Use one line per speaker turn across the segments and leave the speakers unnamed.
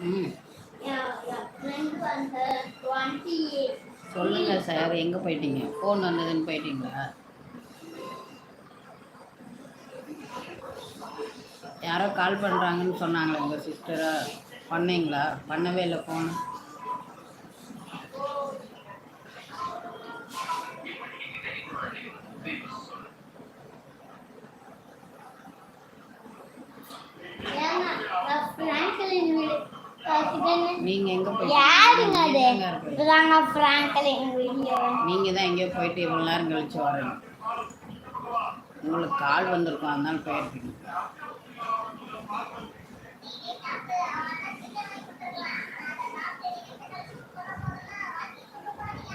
ம் சொல்லுங்கள் சார், எங்கே போயிட்டீங்க? ஃபோன் வந்ததுன்னு போயிட்டீங்களா? யாரோ கால் பண்ணுறாங்கன்னு சொன்னாங்களே உங்கள் சிஸ்டரா? பண்ணீங்களா? பண்ணவே இல்லை ஃபோன். நீங்க எங்க போயிட்டீங்க? நீங்க தான் எங்கேயோ போயிட்டு இவ்வளவு நேரம் கழிச்சு வரீங்க. உங்களுக்கு கால் வந்திருக்கும், அதனால போயிருக்கீங்க.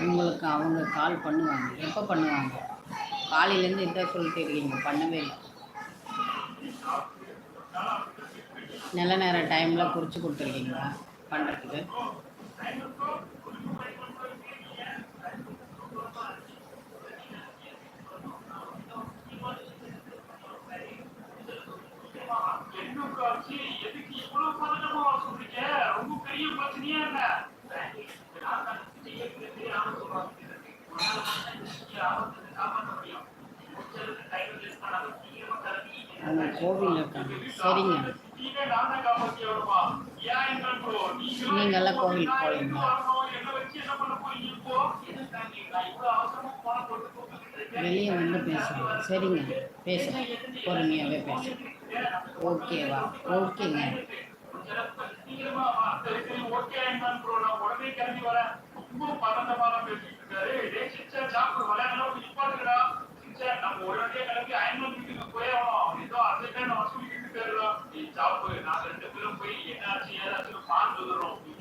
உங்களுக்கு அவங்க கால் பண்ணுவாங்க. எப்போ பண்ணுவாங்க? காலையிலேருந்து இதான் சொல்லிட்டு இருக்கீங்க, பண்ணவே இல்லை. நல்ல நேரம் டைமில் குறித்து கொடுத்துருக்கீங்களா பண்ணுறதுக்கு? அவங்க கோவில் இருக்காங்க. சரிங்க, நீங்கள்லாம் கோவிலுக்கு போகிறீங்களா? வெளியே வந்து பேசுகிறேன். சரிங்க, பேசுகிறேன், பொறுமையாகவே பேசுகிறேன். ஓகேவா? ஓகேங்க.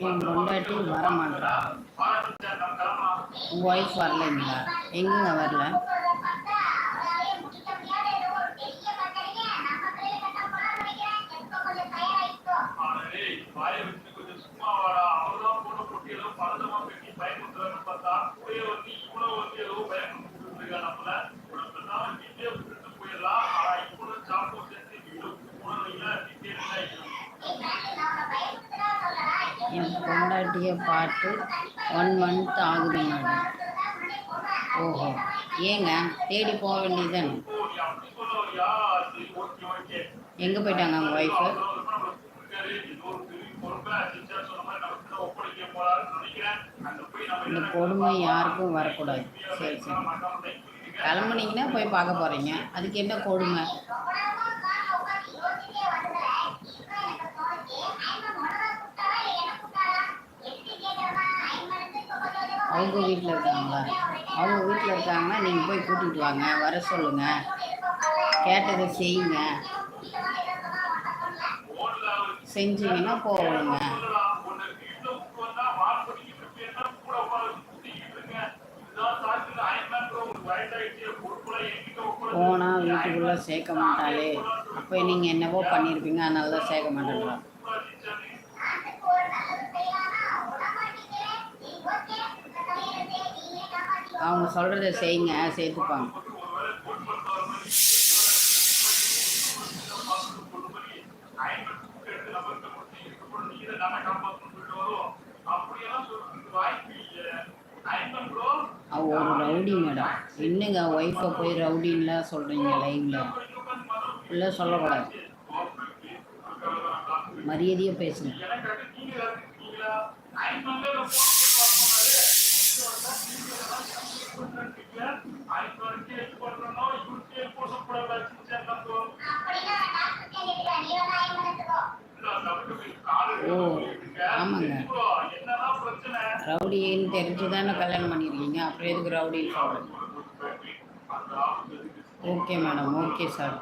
என் பொண்டாட்டி வர மாட்டா. உங்கள் ஒய்ஃப் வரலைங்களா? எங்கேங்க வரல? என் பொண்டாட்டியை பார்த்து 1 month ஆகுது மேடம். ஓஹோ, ஏங்க தேடி போக வேண்டியதுதானே? எங்கே போயிட்டாங்க அவங்க ஒய்ஃபு? இந்த கொடுமை யாருக்கும் வரக்கூடாது. சரி சரி, கிளம்புனீங்கன்னா போய் பார்க்க போகிறீங்க, அதுக்கு என்ன கொடுமை? அவங்க வீட்டில் இருக்காங்களா? அவங்க வீட்டில் இருக்காங்கன்னா நீங்கள் போய் கூட்டிகிட்டு வாங்க, வர சொல்லுங்கள், கேட்டதை செய்யுங்க. செஞ்சீங்கன்னா போகணுங்க. போனால் வீட்டுக்குள்ளே சேர்க்க மாட்டாளே, அப்போ நீங்கள் என்னவோ பண்ணியிருப்பீங்க, அதனால தான் சேர்க்க மாட்டேங்கிறா. அவங்க சொல்கிறத செய்யுங்க, சேர்த்துப்பாங்க. அவ ஒரு ரவுடி மேடம். என்னங்க ஒய்ஃபை போய் ரவுடின்லாம் சொல்கிறீங்க லைவில்? இல்லை சொல்லக்கூடாது, மரியாதையாக பேசுங்க. ஓ ஆமாங்க, ரவுடின்னு தெரிஞ்சு தானே கல்யாணம் பண்ணியிருக்கீங்க, அப்புறம் எதுக்கு ரவுடின்னு சொல்கிறேன்? Okay madam, okay sir.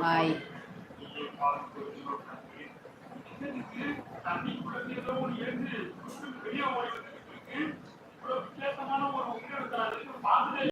பாய்.